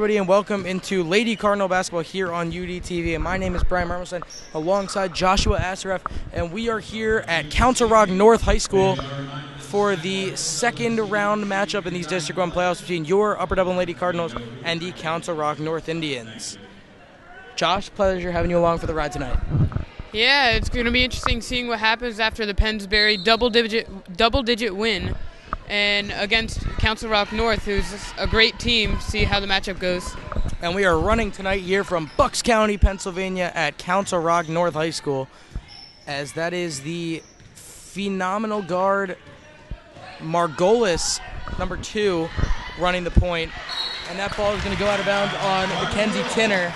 everybody, and welcome into Lady Cardinal basketball here on UDTV. And my name is Brian Marmelson, alongside Joshua Asaref, and we are here at Council Rock North High School for the second round matchup in these District 1 playoffs between your Upper Dublin Lady Cardinals and the Council Rock North Indians. Josh, pleasure having you along for the ride tonight. Yeah, it's going to be interesting seeing what happens after the Pennsbury double-digit win and against Council Rock North, who's a great team. See how the matchup goes. And we are running tonight here from Bucks County, Pennsylvania at Council Rock North High School, as that is the phenomenal guard Margolis, number 2, running the point. And that ball is going to go out of bounds on Mackenzie Tinner.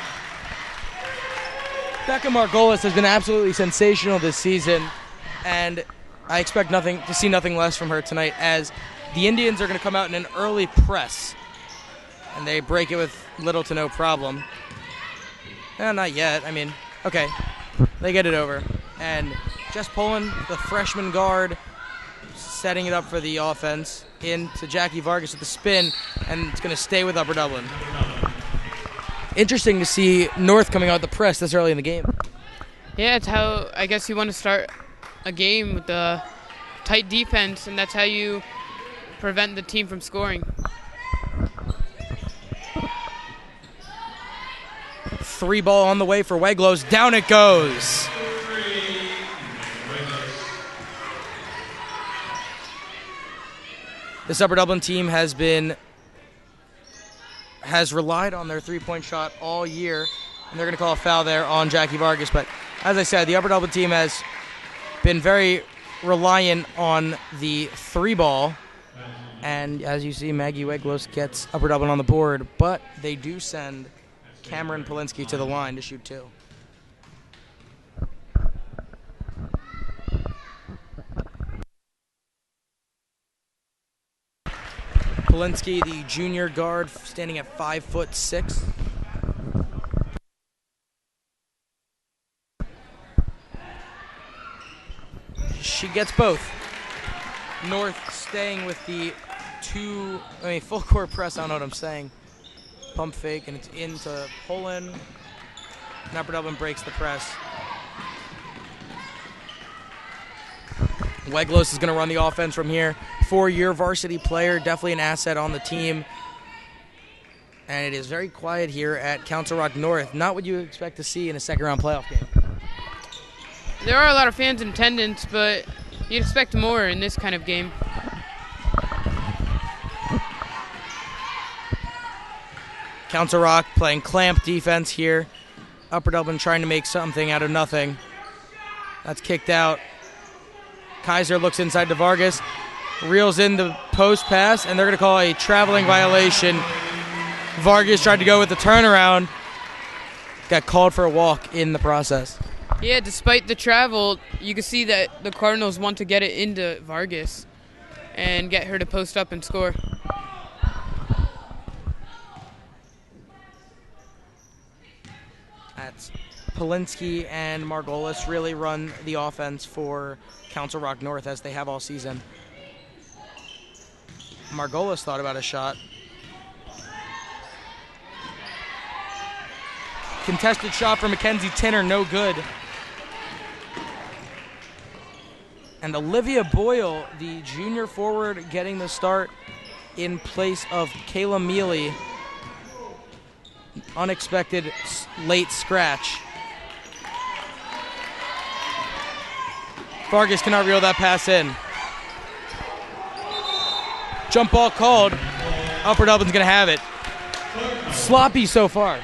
Becca Margolis has been absolutely sensational this season, and I expect to see nothing less from her tonight, as the Indians are going to come out in an early press, and they break it with little to no problem. Not yet. I mean, okay, they get it over. And Jess Poland, the freshman guard, setting it up for the offense, into Jackie Vargas with the spin, and it's going to stay with Upper Dublin. Interesting to see North coming out the press this early in the game. Yeah, it's how I guess you want to start a game with a tight defense, and that's how you prevent the team from scoring. 3 ball on the way for Weglos. Down it goes. This Upper Dublin team has relied on their three-point shot all year, and they're going to call a foul there on Jackie Vargas. But as I said, the Upper Dublin team has been very reliant on the 3-ball, and as you see, Maggie Weglos gets Upper Dublin on the board, but they do send Cameron Polinsky to the line to shoot 2. Polinsky, the junior guard, standing at 5'6". She gets both. North staying with the full court press. I don't know what I'm saying. Pump fake, and it's into Poland. And Upper Dublin breaks the press. Weglos is going to run the offense from here. 4-year varsity player, definitely an asset on the team. And it is very quiet here at Council Rock North. Not what you would expect to see in a second-round playoff game. There are a lot of fans in attendance, but you'd expect more in this kind of game. Council Rock playing clamp defense here. Upper Dublin trying to make something out of nothing. That's kicked out. Kaiser looks inside to Vargas, reels in the post pass, and they're going to call a traveling violation. Vargas tried to go with the turnaround. Got called for a walk in the process. Yeah, despite the travel, you can see that the Cardinals want to get it into Vargas and get her to post up and score. That's Polinsky and Margolis really run the offense for Council Rock North, as they have all season. Margolis thought about a shot. Contested shot for Mackenzie Tinner, no good. And Olivia Boyle, the junior forward, getting the start in place of Kayla Mealy. Unexpected late scratch. Vargas cannot reel that pass in. Jump ball called. Upper Dublin's going to have it. Sloppy so far.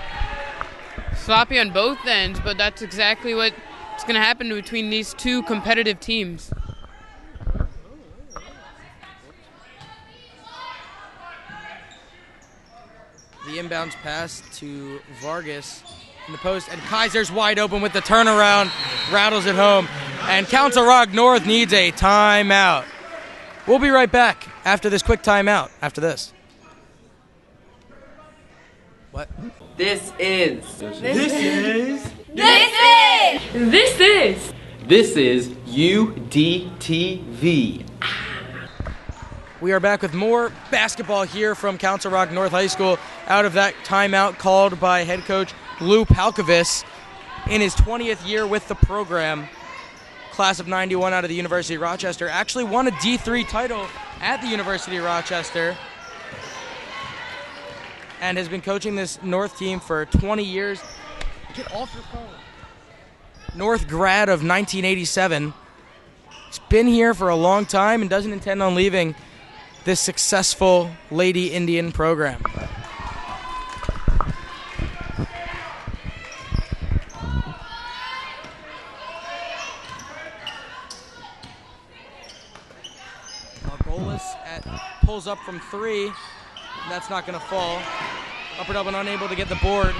Sloppy on both ends, but that's exactly what's going to happen between these two competitive teams. The inbounds pass to Vargas in the post, and Kaiser's wide open with the turnaround, rattles it home, and Council Rock North needs a timeout. We'll be right back after this quick timeout, after this. What? This is UDTV. We are back with more basketball here from Council Rock North High School out of that timeout called by head coach Lou Palkovis in his 20th year with the program. Class of 91 out of the University of Rochester. Actually won a D3 title at the University of Rochester and has been coaching this North team for 20 years. Get off your phone. North grad of 1987. He's been here for a long time and doesn't intend on leaving this successful Lady Indian program. Margolis pulls up from three. That's not going to fall. Upper Dublin unable to get the board.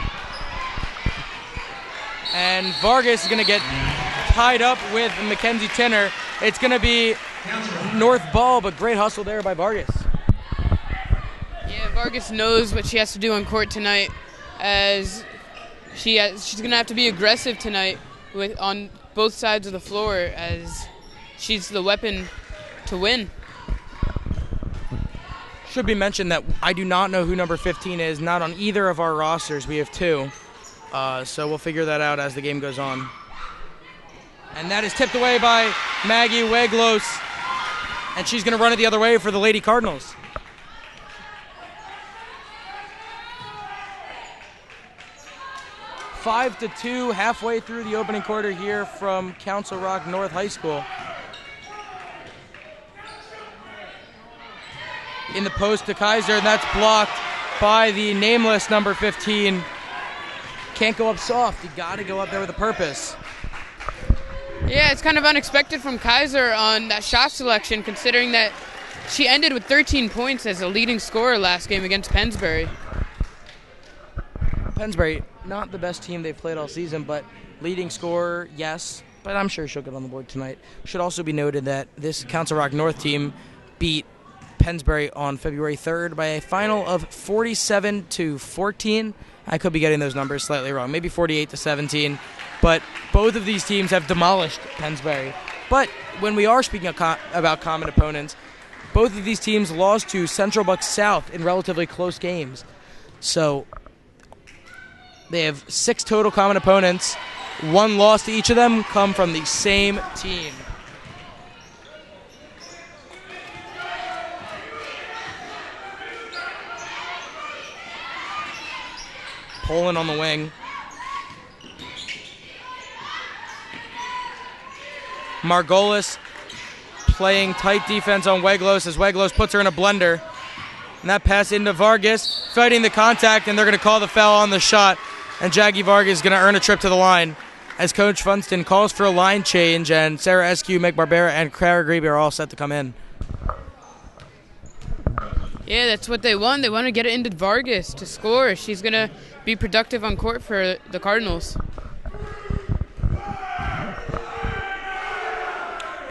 And Vargas is going to get tied up with Mackenzie Tinner. It's going to be North ball, but great hustle there by Vargas. Yeah, Vargas knows what she has to do on court tonight, as she's going to have to be aggressive tonight on both sides of the floor, as she's the weapon to win. Should be mentioned that I do not know who number 15 is, not on either of our rosters. We have two, so we'll figure that out as the game goes on. And that is tipped away by Maggie Weglos, and she's going to run it the other way for the Lady Cardinals. Five to 2, halfway through the opening quarter here from Council Rock North High School. In the post to Kaiser, and that's blocked by the nameless number 15. Can't go up soft. You got to go up there with a purpose. Yeah, it's kind of unexpected from Kaiser on that shot selection, considering that she ended with 13 points as a leading scorer last game against Pennsbury. Pennsbury, not the best team they've played all season, but leading scorer, yes. But I'm sure she'll get on the board tonight. Should also be noted that this Council Rock North team beat Pennsbury on February 3rd by a final of 47-14. I could be getting those numbers slightly wrong, maybe 48-17. But both of these teams have demolished Pennsbury. But when we are speaking about common opponents, both of these teams lost to Central Bucks South in relatively close games. So they have 6 total common opponents. 1 loss to each of them come from the same team. Poland on the wing. Margolis playing tight defense on Weglos as Weglos puts her in a blender. And that pass into Vargas, fighting the contact, and they're going to call the foul on the shot. And Jackie Vargas is going to earn a trip to the line as Coach Funston calls for a line change, and Sarah Eskew, Meg Barbera, and Clara Grebe are all set to come in. Yeah, that's what they want. They want to get it into Vargas to score. She's going to be productive on court for the Cardinals.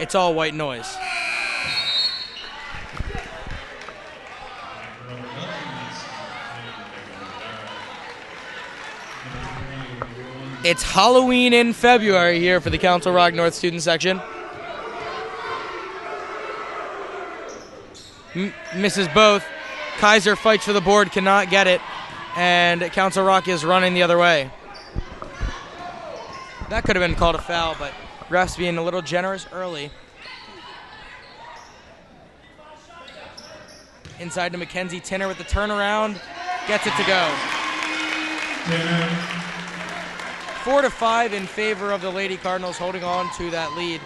It's all white noise. It's Halloween in February here for the Council Rock North student section. Misses both. Kaiser fights for the board, cannot get it, and Council Rock is running the other way. That could have been called a foul, but refs being a little generous early. Inside to Mackenzie Tinner with the turnaround, gets it to go. 4-5 in favor of the Lady Cardinals, holding on to that lead.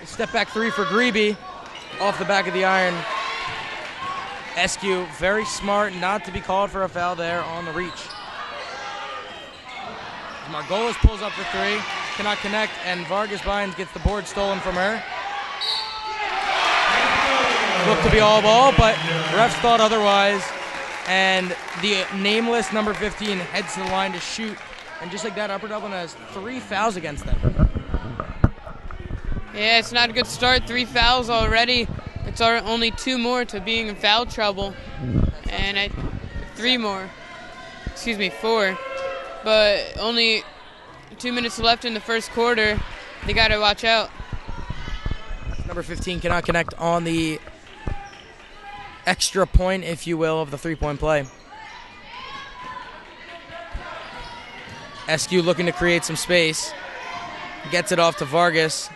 A step back 3 for Grebe, off the back of the iron. Eskew, very smart not to be called for a foul there on the reach. Margolis pulls up for 3, cannot connect, and Vargas Bynes gets the board stolen from her. Looked to be all ball, but refs thought otherwise, and the nameless number 15 heads to the line to shoot, and just like that, Upper Dublin has 3 fouls against them. Yeah, it's not a good start. 3 fouls already. It's only 2 more to being in foul trouble, and 4. But only 2 minutes left in the first quarter. They got to watch out. Number 15 cannot connect on the extra point, if you will, of the three-point play. SQ looking to create some space. Gets it off to Vargas.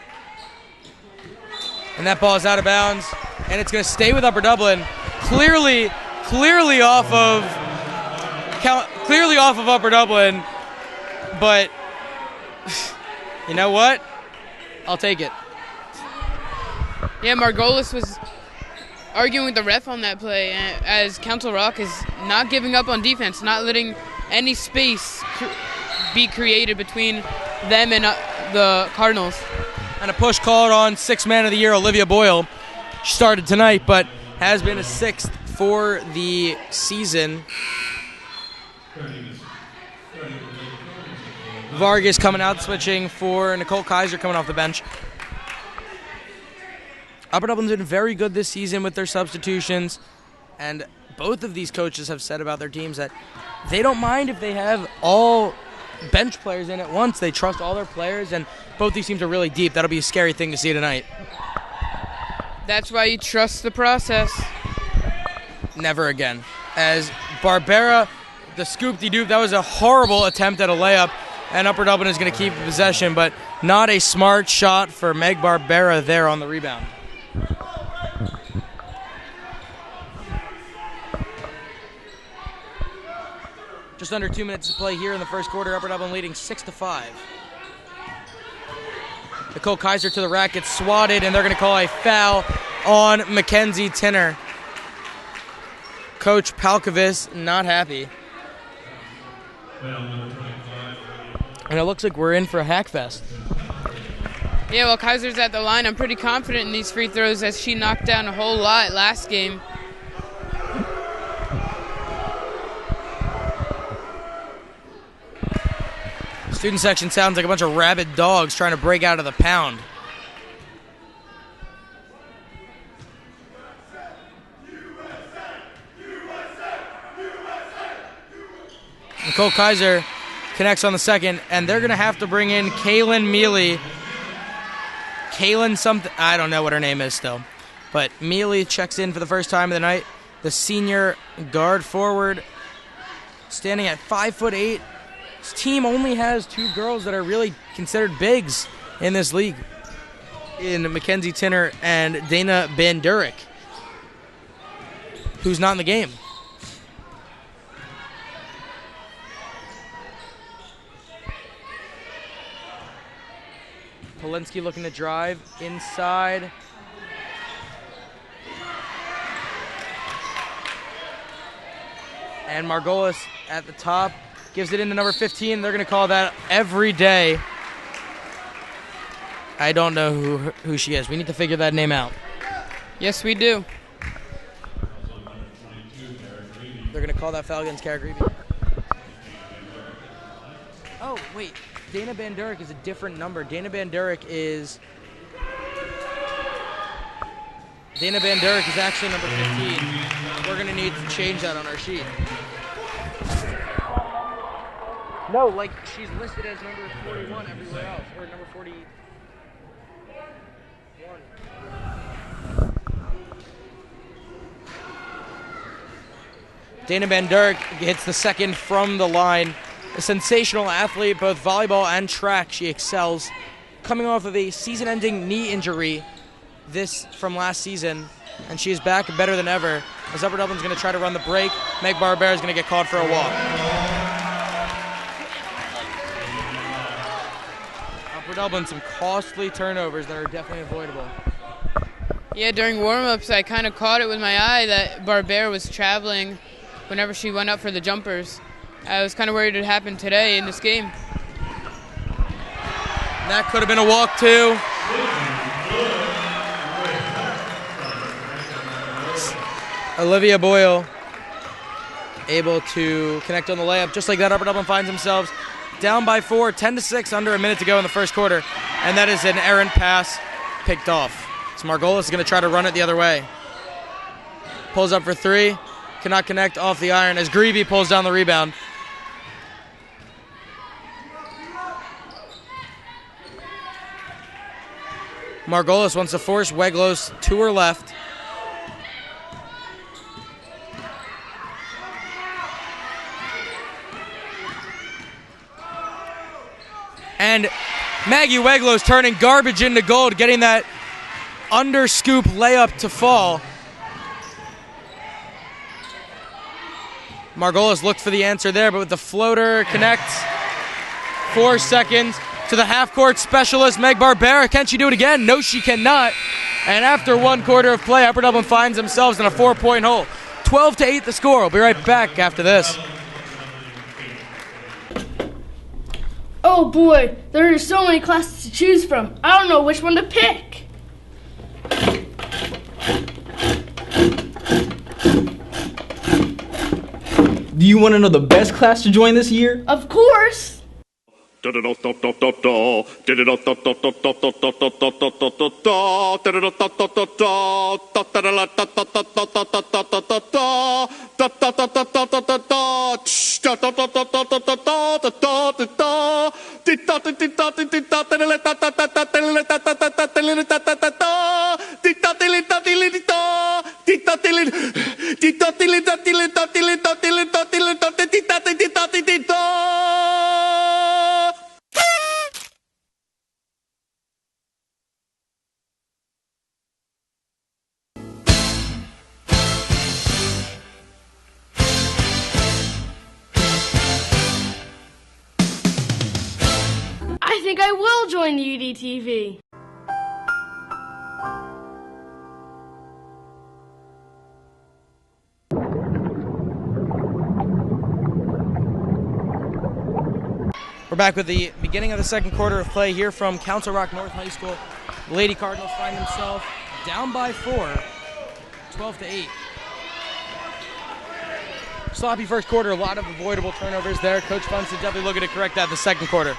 And that ball is out of bounds. And it's going to stay with Upper Dublin. Clearly off of Upper Dublin. But you know what? I'll take it. Yeah, Margolis was arguing with the ref on that play, as Council Rock is not giving up on defense, not letting any space be created between them and the Cardinals. And a push called on sixth man of the year, Olivia Boyle. She started tonight, but has been a sixth for the season. Vargas coming out, switching for Nicole Kaiser coming off the bench. Upper Dublin's been very good this season with their substitutions, and both of these coaches have said about their teams that they don't mind if they have all bench players in at once. They trust all their players, and both these teams are really deep. That'll be a scary thing to see tonight. That's why you trust the process. Never again. As Barbera, the scoop-de-doop, that was a horrible attempt at a layup, and Upper Dublin is going to keep possession, but not a smart shot for Meg Barbera there on the rebound. Just under 2 minutes to play here in the first quarter. Upper Dublin leading 6-5. Nicole Kaiser to the rack, gets swatted, and they're going to call a foul on Mackenzie Tinner. Coach Palkovich not happy. And it looks like we're in for a hack fest. Yeah, well, Kaiser's at the line. I'm pretty confident in these free throws, as she knocked down a whole lot last game. Student section sounds like a bunch of rabid dogs trying to break out of the pound. Nicole Kaiser connects on the second, and they're going to have to bring in Kaylin Mealy. Kaylin something, I don't know what her name is still. But Mealy checks in for the first time of the night. The senior guard forward, standing at 5'8". This team only has two girls that are really considered bigs in this league, in Mackenzie Tinner and Dana Bandurek, who's not in the game. Polinsky looking to drive inside. And Margolis at the top. Gives it into number 15. They're going to call that every day. I don't know who she is. We need to figure that name out. Yes, we do. They're going to call that foul against Cara Greavy. Oh, wait. Dana Bandurek is a different number. Dana Bandurek is actually number 15. We're going to need to change that on our sheet. No, like she's listed as number 41 everywhere else, or number 41. Dana Bandurek hits the second from the line. A sensational athlete, both volleyball and track. She excels. Coming off of a season-ending knee injury from last season, and she is back better than ever. As Upper Dublin's going to try to run the break, Meg Barbera is going to get called for a walk. Upper Dublin, some costly turnovers that are definitely avoidable. Yeah, during warm-ups, I kind of caught it with my eye that Barbera was traveling whenever she went up for the jumpers. I was kind of worried it happened today in this game. That could have been a walk, too. Olivia Boyle able to connect on the layup. Just like that, Upper Dublin finds themselves down by 4, 10-6, under a minute to go in the first quarter. And that is an errant pass picked off. So Margolis is going to try to run it the other way. Pulls up for three. Cannot connect off the iron as Greavy pulls down the rebound. Margolis wants to force Weglos to her left. And Maggie Weglos turning garbage into gold, getting that under scoop layup to fall. Margolis looked for the answer there, but with the floater connects. 4 seconds to the half-court specialist, Meg Barbera. Can she do it again? No, she cannot. And after 1 quarter of play, Upper Dublin finds themselves in a 4-point hole. 12-8 the score. We'll be right back after this. Oh boy, there are so many classes to choose from. I don't know which one to pick. Do you want to know the best class to join this year? Of course. I think I will join the UDTV. We're back with the beginning of the second quarter of play here from Council Rock North High School. The Lady Cardinals find themselves down by 4, 12-8. Sloppy first quarter, a lot of avoidable turnovers there. Coach Funston definitely looking to correct that in the second quarter.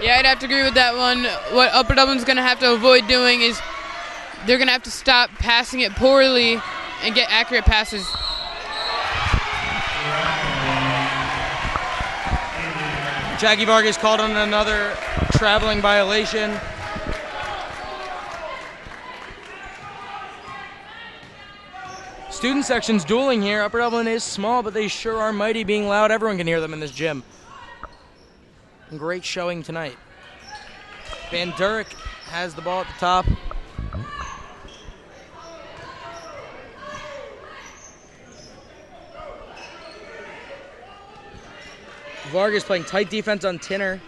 Yeah, I'd have to agree with that one. What Upper Dublin's going to have to avoid doing is they're going to have to stop passing it poorly and get accurate passes. Jackie Vargas called on another traveling violation. Student sections dueling here. Upper Dublin is small, but they sure are mighty, being loud. Everyone can hear them in this gym. Great showing tonight. Van Durick has the ball at the top. Vargas playing tight defense on Tinner.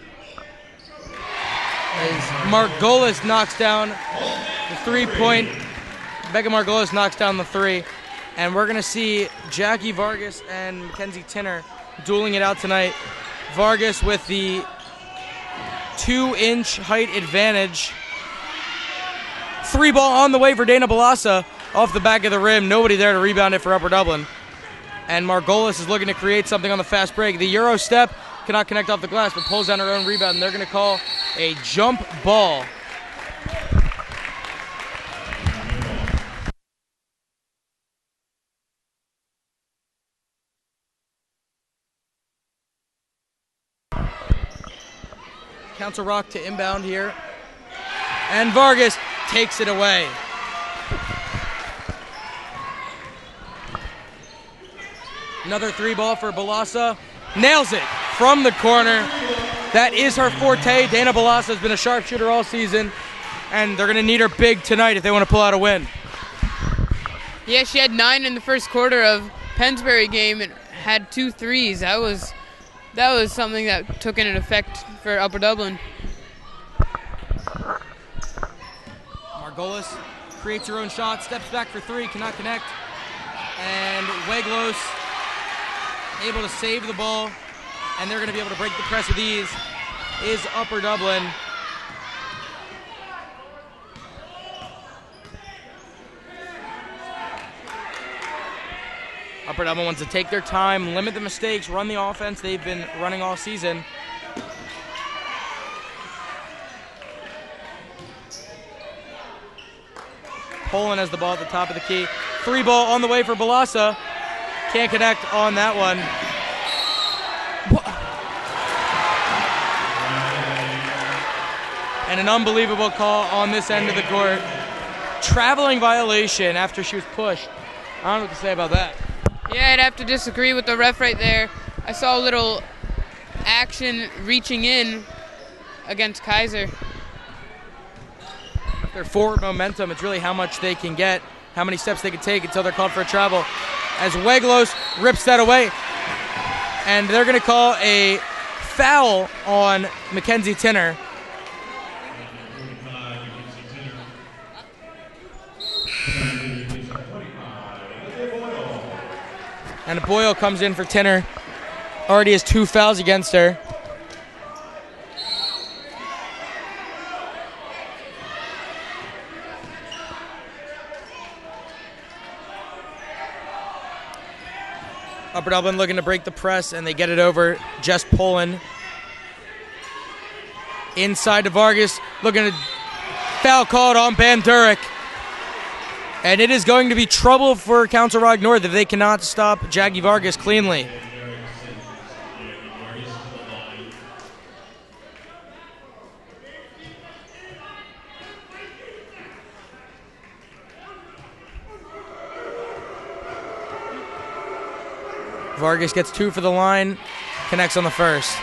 As Margolis knocks down the 3-point. Becca Margolis knocks down the 3. And we're going to see Jackie Vargas and Mackenzie Tinner dueling it out tonight. Vargas with the 2-inch height advantage. 3 ball on the way for Dana Balassa off the back of the rim. Nobody there to rebound it for Upper Dublin. And Margolis is looking to create something on the fast break. The Euro step cannot connect off the glass, but pulls down her own rebound. And they're going to call a jump ball. Council Rock to inbound here. And Vargas takes it away. Another 3 ball for Balassa. Nails it from the corner. That is her forte. Dana Balassa has been a sharpshooter all season, and they're going to need her big tonight if they want to pull out a win. Yeah, she had 9 in the first quarter of Pennsbury game and had 2 threes. That was something that took in an effect for Upper Dublin. Margolis creates her own shot, steps back for 3, cannot connect. And Weglos able to save the ball, and they're going to be able to break the press with ease, is Upper Dublin. Upper Dublin wants to take their time, limit the mistakes, run the offense they've been running all season. Poland has the ball at the top of the key. 3 ball on the way for Balassa. Can't connect on that one. And an unbelievable call on this end of the court. Traveling violation after she was pushed. I don't know what to say about that. Yeah, I'd have to disagree with the ref right there. I saw a little action reaching in against Kaiser. Their forward momentum, it's really how much they can get, how many steps they can take until they're called for a travel. As Weglos rips that away, and they're going to call a foul on Mackenzie Tinner. And Boyle comes in for Tinner. Already has 2 fouls against her. Upper Dublin looking to break the press, and they get it over. Jess Poland. Inside to Vargas, looking to foul called on Bandurek. And it is going to be trouble for Council Rock North if they cannot stop Jackie Vargas cleanly. Vargas gets 2 for the line, connects on the first.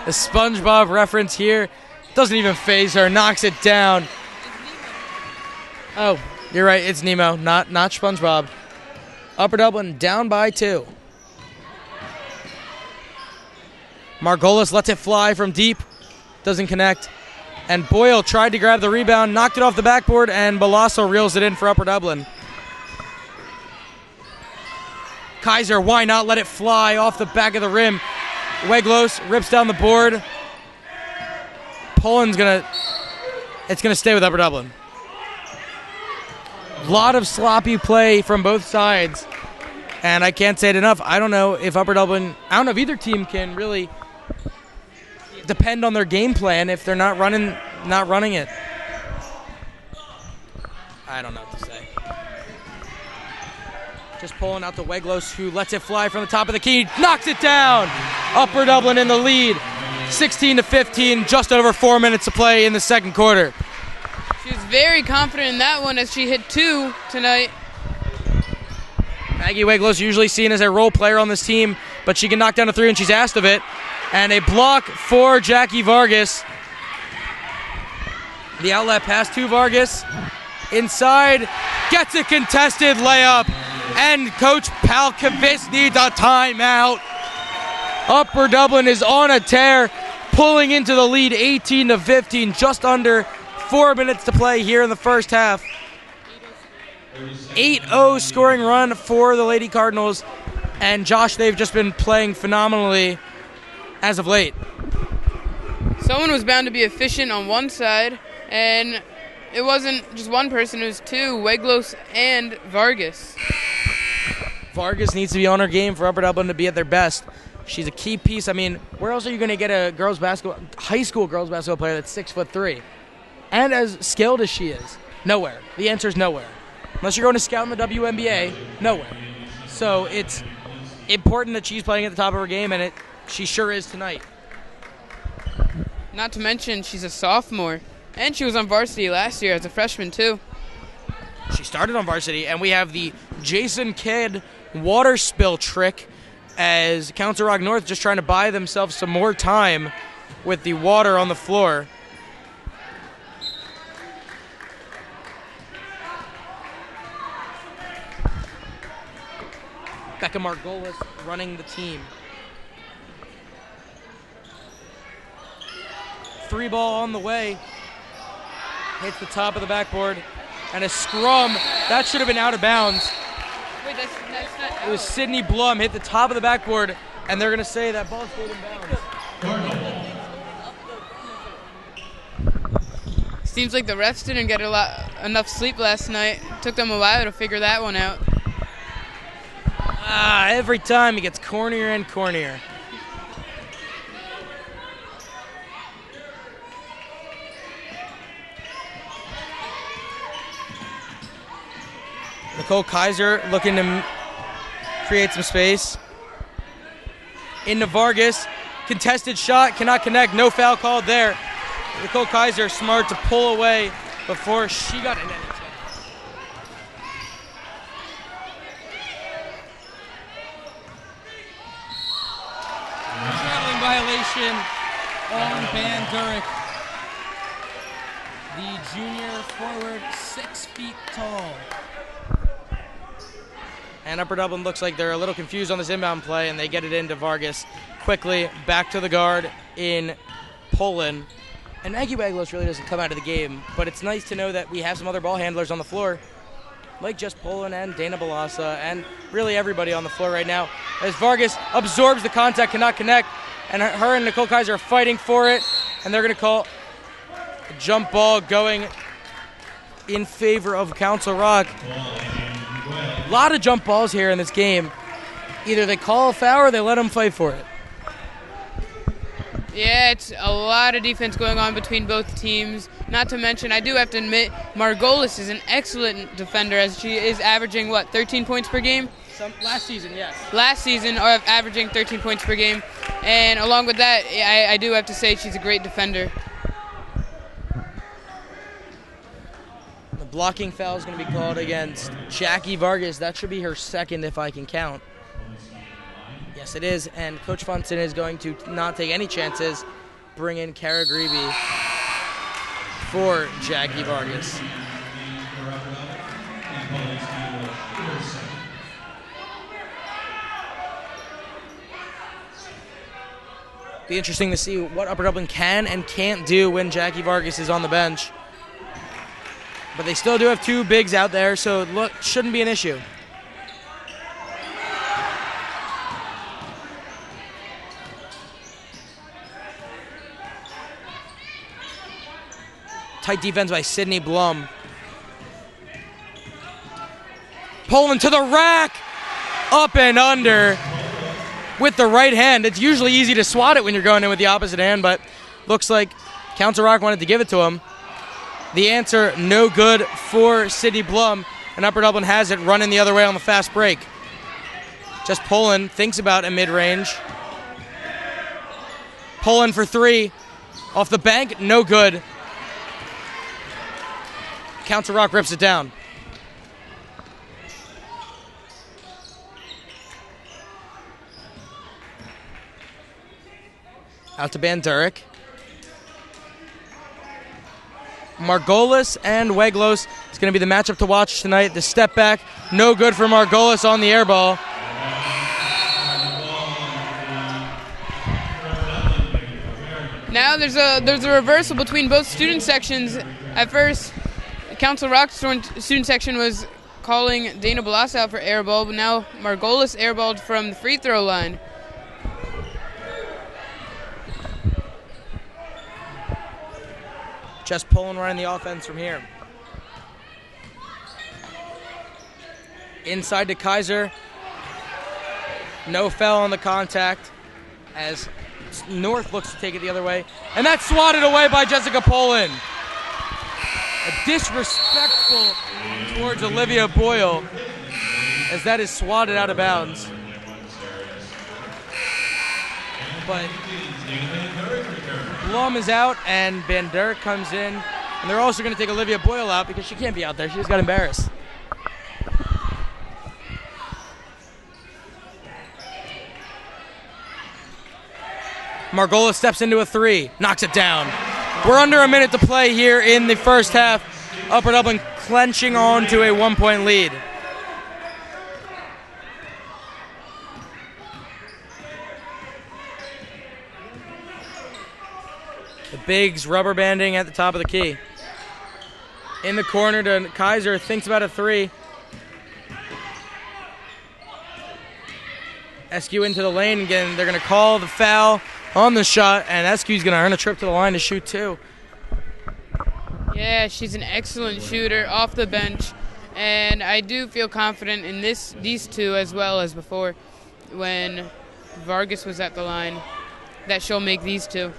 The SpongeBob reference here doesn't even faze her, knocks it down. Oh, you're right, it's Nemo, not SpongeBob. Upper Dublin down by 2. Margolis lets it fly from deep. Doesn't connect. And Boyle tried to grab the rebound, knocked it off the backboard, and Balasso reels it in for Upper Dublin. Kaiser, why not let it fly off the back of the rim? Weglos rips down the board. Poland's it's gonna stay with Upper Dublin. A lot of sloppy play from both sides. And I can't say it enough. I don't know if either team can really depend on their game plan if they're not running it. I don't know what to say. Just pulling out to Weglos, who lets it fly from the top of the key, knocks it down. Upper Dublin in the lead, 16-15, just over 4 minutes to play in the second quarter. She was very confident in that one as she hit 2 tonight. Maggie Weglos usually seen as a role player on this team, but she can knock down a 3 and she's asked of it. And a block for Jackie Vargas. The outlet pass to Vargas. Inside, gets a contested layup. And Coach Palkovich needs a timeout. Upper Dublin is on a tear, pulling into the lead 18-15, just under 4 minutes to play here in the first half. 8-0 scoring run for the Lady Cardinals. And Josh, they've just been playing phenomenally as of late. Someone was bound to be efficient on one side, and it wasn't just one person, it was 2, Weglos and Vargas. Vargas needs to be on her game for Upper Dublin to be at their best. She's a key piece. I mean, where else are you going to get a high school girls basketball player that's 6'3" and as skilled as she is? Nowhere. The answer is nowhere. Unless you're going to scout in the WNBA, nowhere. So it's important that she's playing at the top of her game, and she sure is tonight. Not to mention, she's a sophomore, and she was on varsity last year as a freshman, too. She started on varsity, and we have the Jason Kidd water spill trick as Council Rock North just trying to buy themselves some more time with the water on the floor. Becca Margolis running the team. 3 ball on the way. Hits the top of the backboard. And a scrum. That should have been out of bounds. Wait, that's not out. It was Sydney Blum hit the top of the backboard, and they're going to say that ball stayed in bounds. Seems like the refs didn't get enough sleep last night. Took them a while to figure that one out. Every time it gets cornier and cornier. Nicole Kaiser looking to create some space. Into Vargas. Contested shot, cannot connect. No foul called there. Nicole Kaiser smart to pull away before she got in any trouble. Traveling violation on Van Durek. The junior forward, 6 feet tall. And Upper Dublin looks like they're a little confused on this inbound play, and they get it into Vargas quickly. Back to the guard in Poland. And Maggie Waglos really doesn't come out of the game, but it's nice to know that we have some other ball handlers on the floor, like just Poland and Dana Balasa, and really everybody on the floor right now. As Vargas absorbs the contact, cannot connect, and her and Nicole Kaiser are fighting for it, and they're going to call a jump ball going in favor of Council Rock. A lot of jump balls here in this game. Either they call a foul or they let them fight for it. Yeah, it's a lot of defense going on between both teams. Not to mention, I do have to admit, Margolis is an excellent defender as she is averaging, 13 points per game? Last season, yes. Last season, averaging 13 points per game. And along with that, I do have to say she's a great defender. The blocking foul is going to be called against Jackie Vargas. That should be her second if I can count. Yes, it is, and Coach Funson is going to not take any chances, bring in Kara Grebe for Jackie Vargas. Be interesting to see what Upper Dublin can and can't do when Jackie Vargas is on the bench. But they still do have 2 bigs out there, so it shouldn't be an issue. Tight defense by Sydney Blum. Poland to the rack. Up and under with the right hand. It's usually easy to swat it when you're going in with the opposite hand, but looks like Council Rock wanted to give it to him. The answer, no good for Sydney Blum, and Upper Dublin has it running the other way on the fast break. Just Poland thinks about a mid-range. Poland for 3. Off the bank, no good. Council Rock rips it down. Out to Van Durek. Margolis and Weglos. It's going to be the matchup to watch tonight. The step back, no good for Margolis on the air ball. Now there's a reversal between both student sections. At first, Council Rock student section was calling Dana Balas out for airball, but now Margolis airballed from the free throw line. Just Poland running the offense from here. Inside to Kaiser. No foul on the contact as North looks to take it the other way. And that's swatted away by Jessica Poland. A disrespectful towards Olivia Boyle as that is swatted out of bounds. But Blum is out and Van Durek comes in. And they're also going to take Olivia Boyle out because she can't be out there. She just got embarrassed. Margolis steps into a 3, knocks it down. We're under a minute to play here in the first half. Upper Dublin clenching on to a 1-point lead. The bigs rubber banding at the top of the key. In the corner to Kaiser, thinks about a 3. Eskew into the lane again. They're going to call the foul on the shot, and Eskew's going to earn a trip to the line to shoot 2. Yeah, she's an excellent shooter off the bench, and I do feel confident in these 2 as well as before when Vargas was at the line that she'll make these 2.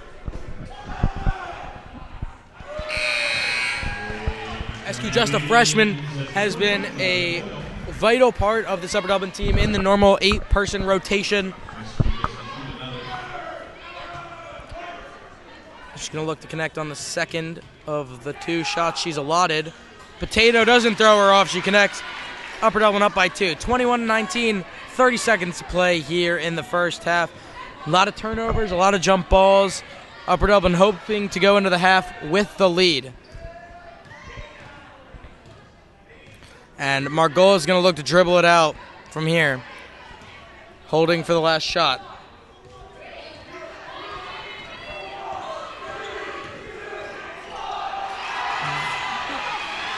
Eskew, just a freshman, has been a vital part of this Upper Dublin team in the normal 8-person rotation. She's going to look to connect on the second of the 2 shots she's allotted. Potato doesn't throw her off. She connects. Upper Dublin up by 2. 21-19, 30 seconds to play here in the first half. A lot of turnovers, a lot of jump balls. Upper Dublin hoping to go into the half with the lead. And Margolis is going to look to dribble it out from here. Holding for the last shot.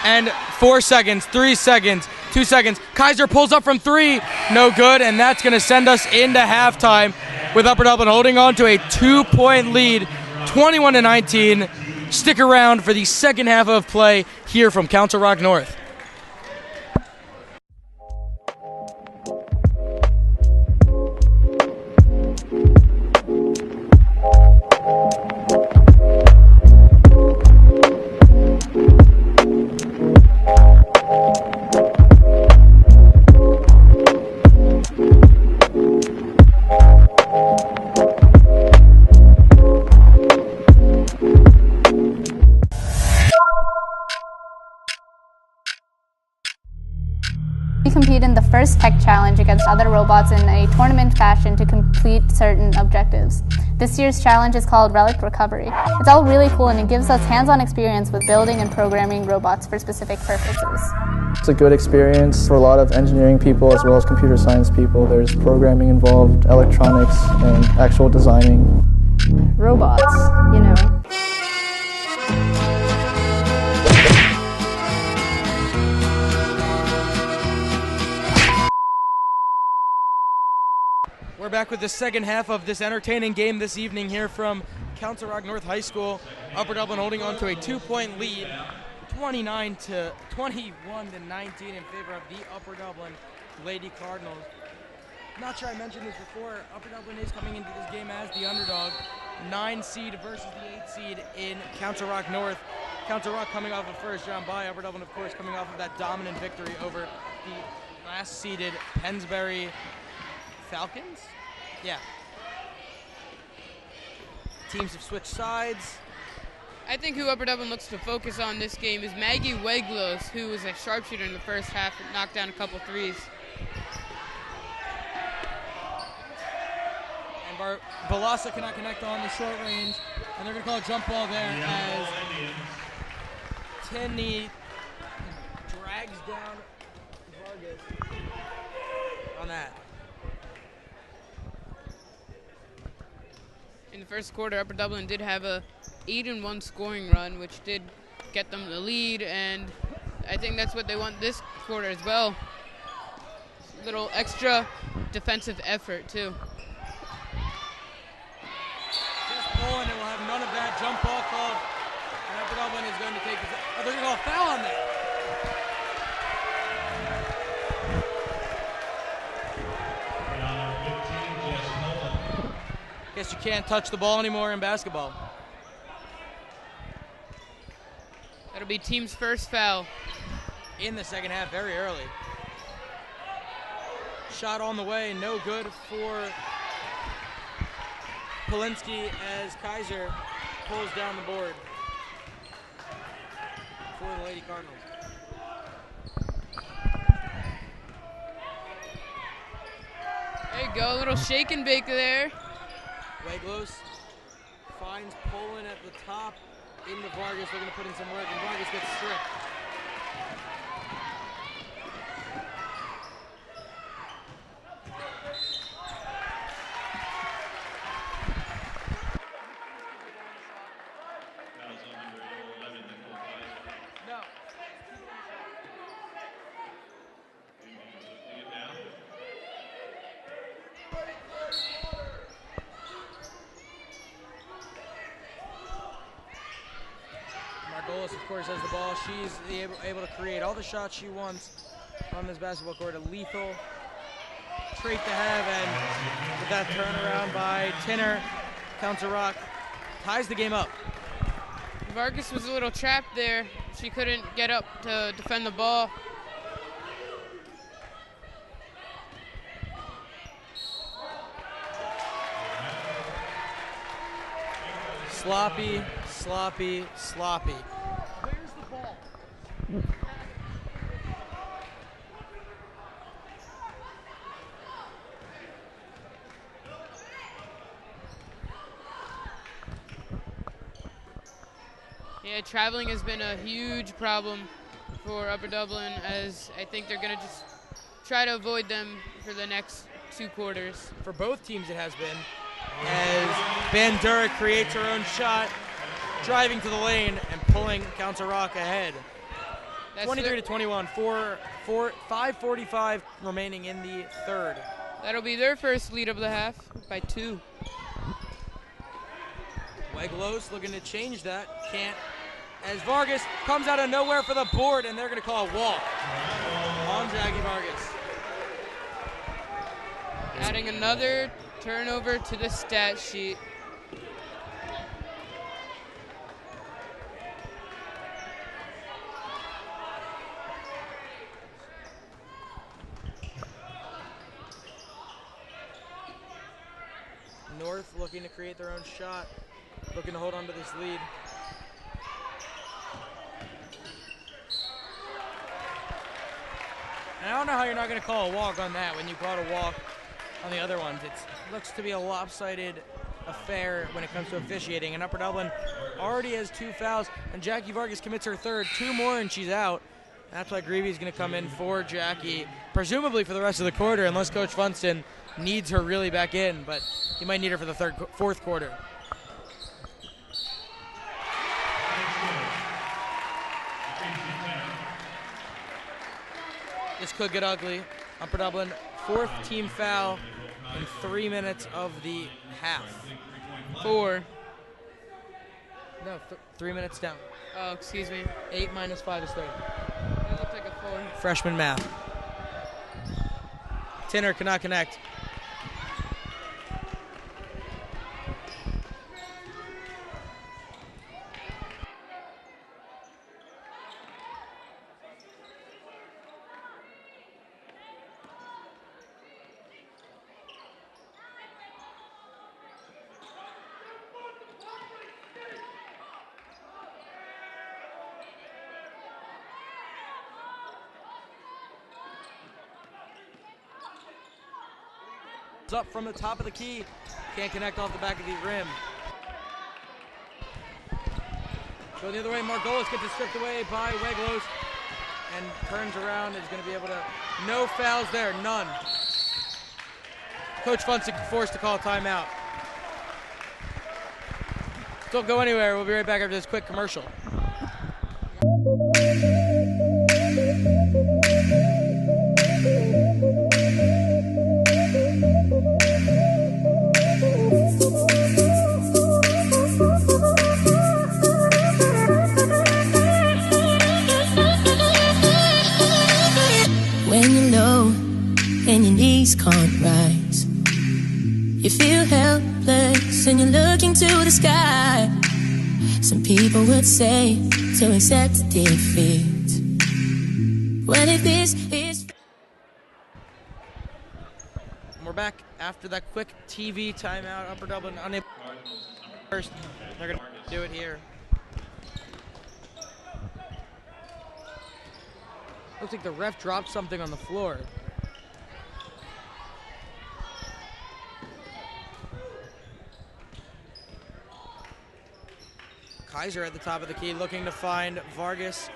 And 4 seconds, 3 seconds, 2 seconds. Kaiser pulls up from 3. No good, and that's going to send us into halftime with Upper Dublin holding on to a 2-point lead, 21-19. Stick around for the second half of play here from Council Rock North. We compete in the first tech challenge against other robots in a tournament fashion to complete certain objectives. This year's challenge is called Relic Recovery. It's all really cool and it gives us hands-on experience with building and programming robots for specific purposes. It's a good experience for a lot of engineering people as well as computer science people. There's programming involved, electronics, and actual designing. Robots, you know. We're back with the second half of this entertaining game this evening here from Council Rock North High School. Upper Dublin holding on to a 2-point lead, 21 to 19 in favor of the Upper Dublin Lady Cardinals. Not sure I mentioned this before, Upper Dublin is coming into this game as the underdog. 9 seed versus the 8 seed in Council Rock North. Council Rock coming off a first round bye. Upper Dublin, of course, coming off of that dominant victory over the last seeded Pennsbury Falcons? Yeah. Teams have switched sides. I think who Upper Dublin looks to focus on this game is Maggie Weglos, who was a sharpshooter in the first half and knocked down a couple threes. And Balasa cannot connect on the short range, and they're going to call a jump ball there as Tinney drags down Vargas on that. In the first quarter, Upper Dublin did have a 8-1 scoring run, which did get them the lead, and I think that's what they want this quarter as well. A little extra defensive effort, too. Just pulling, and we'll have none of that jump ball called, and Upper Dublin is going to take his... Oh, they're going to call a foul on that. Guess you can't touch the ball anymore in basketball. That'll be team's first foul. In the second half, very early. Shot on the way, no good for Polinsky as Kaiser pulls down the board for the Lady Cardinals. There you go, a little shake and bake there. Weglos finds Poland at the top into Vargas, looking to put in some work, and Vargas gets stripped. No. Margolis, of course, has the ball. She's able to create all the shots she wants on this basketball court. A lethal trait to have, and with that turnaround by Tinner, Council Rock ties the game up. Vargas was a little trapped there. She couldn't get up to defend the ball. Sloppy, sloppy, sloppy. Yeah, traveling has been a huge problem for Upper Dublin, as I think they're going to just try to avoid them for the next 2 quarters. For both teams it has been, as Bandura creates her own shot, driving to the lane and pulling Council Rock ahead. 23-21, 5:45 remaining in the third. That'll be their first lead of the half by 2. Weglos looking to change that, can't, as Vargas comes out of nowhere for the board, and they're going to call a walk on Jackie Vargas. Adding another turnover to the stat sheet. North looking to create their own shot, looking to hold on to this lead. And I don't know how you're not going to call a walk on that when you called a walk on the other ones. It looks to be a lopsided affair when it comes to officiating. And Upper Dublin already has 2 fouls, and Jackie Vargas commits her third. 2 more and she's out. That's why Greavy's going to come in for Jackie, presumably for the rest of the quarter, unless Coach Funston needs her really back in, but he might need her for the fourth quarter. This could get ugly. Upper Dublin, 4th team foul in 3 minutes of the half. 4. No, 3 minutes down. Oh, excuse me. 8 minus 5 is 30. That looked like a 4. Freshman math. Tinner cannot connect. Up from the top of the key, can't connect off the back of the rim. Go the other way, Margolis gets it stripped away by Weglos and turns around, is going to be able to, no fouls there, none. Coach Funston forced to call a timeout. Don't go anywhere, we'll be right back after this quick commercial. And your knees can't rise. You feel helpless and you're looking to the sky. Some people would say to accept defeat. Well, if this is... We're back after that quick TV timeout. Upper Dublin unable first. They're going to do it here. Looks like the ref dropped something on the floor. Kaiser at the top of the key looking to find Vargas.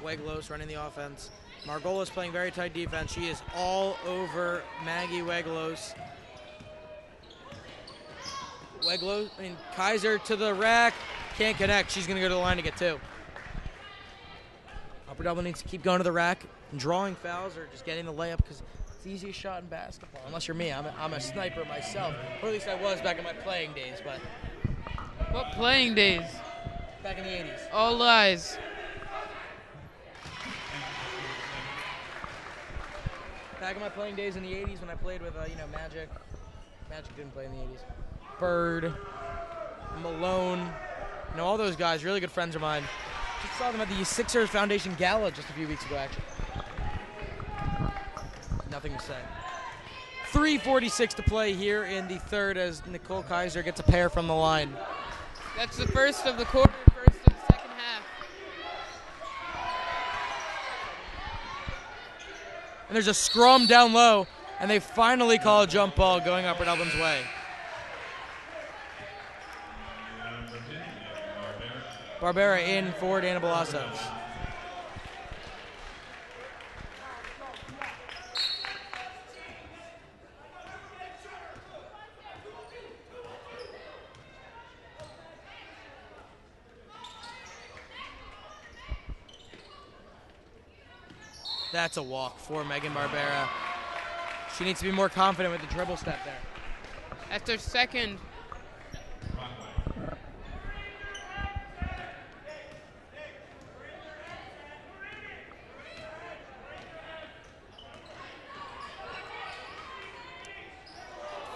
Weglos running the offense. Margolis playing very tight defense. She is all over Maggie Weglos. Kaiser to the rack. Can't connect. She's going to go to the line to get 2. Upper Dublin needs to keep going to the rack and drawing fouls or just getting the layup because it's the easiest shot in basketball. Unless you're me. I'm a sniper myself. Or at least I was back in my playing days. But what playing days? Back in the 80s. All lies. Back in my playing days in the 80s when I played with, Magic. Magic didn't play in the 80s. Bird, Malone, all those guys, really good friends of mine. Just saw them at the Sixers Foundation Gala just a few weeks ago, actually. Nothing to say. 3:46 to play here in the third as Nicole Kaiser gets a pair from the line. That's the first of the quarter, first of the second half. And there's a scrum down low, and they finally call a jump ball going Upper Dublin's way. Barbera in for Dana Balassos. That's a walk for Megan Barbera. She needs to be more confident with the dribble step there. That's her second.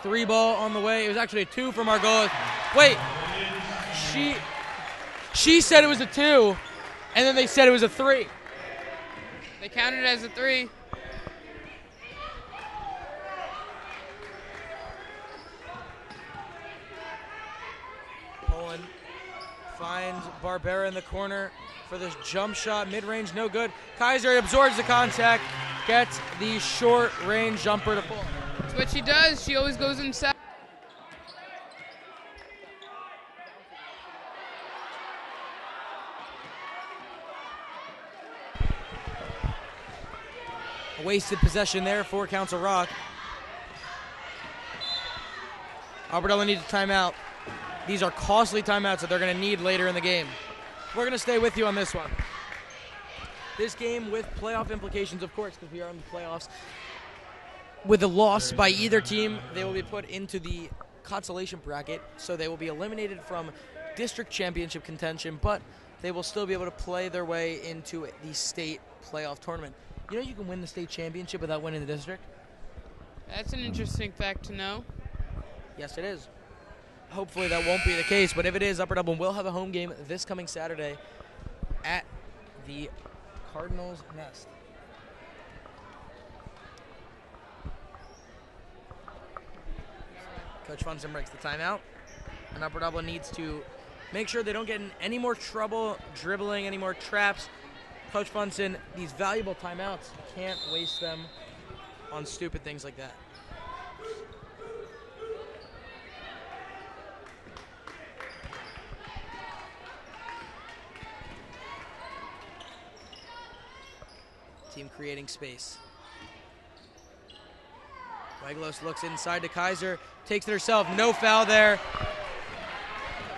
Three ball on the way. It was actually a two for Margolis. Wait, she said it was a two, and then they said it was a three. They counted it as a three. Poland finds Barbera in the corner for this jump shot. Mid-range, no good. Kaiser absorbs the contact, gets the short-range jumper to pull. That's what she does. She always goes inside. A wasted possession there for Council Rock. Upper Dublin needs a timeout. These are costly timeouts that they're going to need later in the game. We're going to stay with you on this one. This game with playoff implications, of course, because we are in the playoffs. With a loss by either team, they will be put into the consolation bracket, so they will be eliminated from district championship contention, but they will still be able to play their way into the state playoff tournament. You know you can win the state championship without winning the district? That's an interesting fact to know. Yes, it is. Hopefully that won't be the case, but if it is, Upper Dublin will have a home game this coming Saturday at the Cardinals' Nest. Coach Funson breaks the timeout, and Upper Dublin needs to make sure they don't get in any more trouble dribbling, any more traps. Coach Funson, these valuable timeouts, can't waste them on stupid things like that. Team creating space. Wegelos looks inside to Kaiser, takes it herself, no foul there.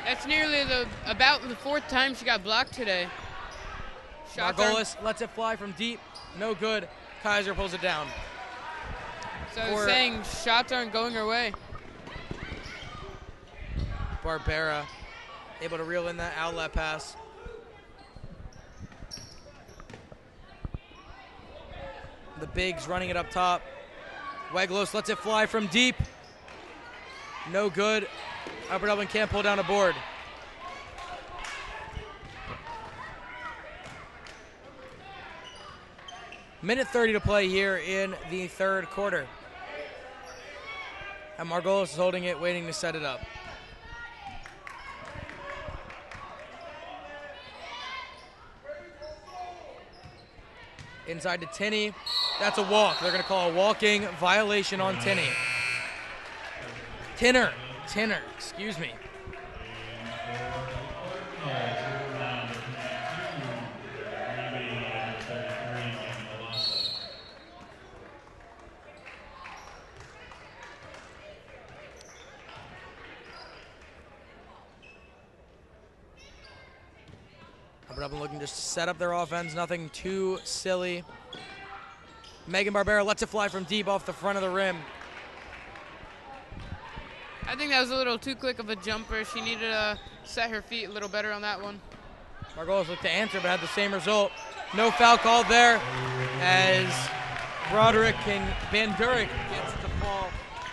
That's nearly about the fourth time she got blocked today. Margolis lets it fly from deep, no good. Kaiser pulls it down. So I was saying shots aren't going her way. Barbera able to reel in that outlet pass. The bigs running it up top. Wegelos lets it fly from deep. No good. Upper Dublin can't pull down a board. Minute 30 to play here in the third quarter. And Margolis is holding it, waiting to set it up. Inside to Tinney. That's a walk. They're going to call a walking violation on Tinney. Tinner, excuse me. Upper Dublin looking to set up their offense, nothing too silly. Megan Barbera lets it fly from deep off the front of the rim. I think that was a little too quick of a jumper. She needed to set her feet a little better on that one. Margolis looked to answer, but had the same result. No foul called there as Broderick and Van Durick gets the fall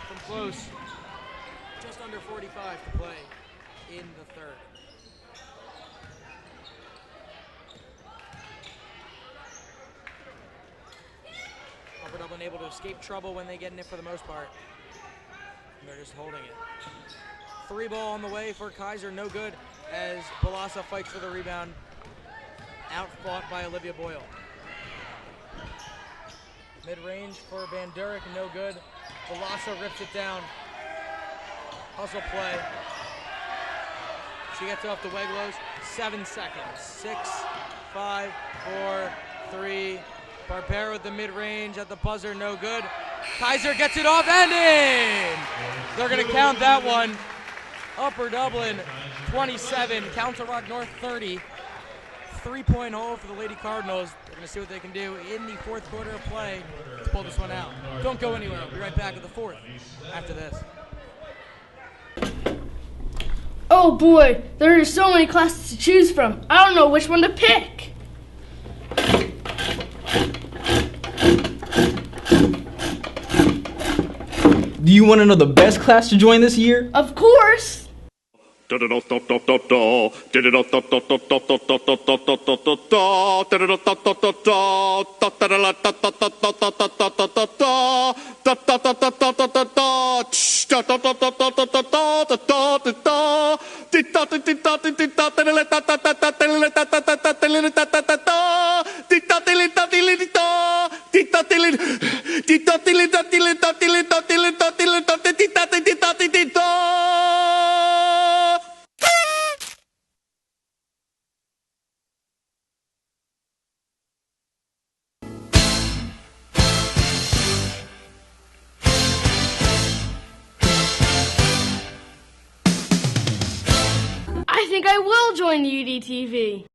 from close. Just under 45 to play in the third. Upper Dublin Dublin able to escape trouble when they get in it for the most part. And they're just holding it. 3 ball on the way for Kaiser, no good as Balassa fights for the rebound. Outfought by Olivia Boyle. Mid-range for Van Durick, no good. Balassa rips it down. Hustle play. She gets it off to Weglos. 7 seconds. 6, 5, 4, 3. Barbera with the mid-range at the buzzer, no good. Kaiser gets it off and in! They're going to count that one. Upper Dublin 27, Council Rock North 30. 3-point hole for the Lady Cardinals. They're going to see what they can do in the 4th quarter of play to pull this one out. Don't go anywhere. We'll be right back at the 4th after this. Oh boy, there are so many classes to choose from. I don't know which one to pick. Do you want to know the best class to join this year? Of course. I think I will join UDTV.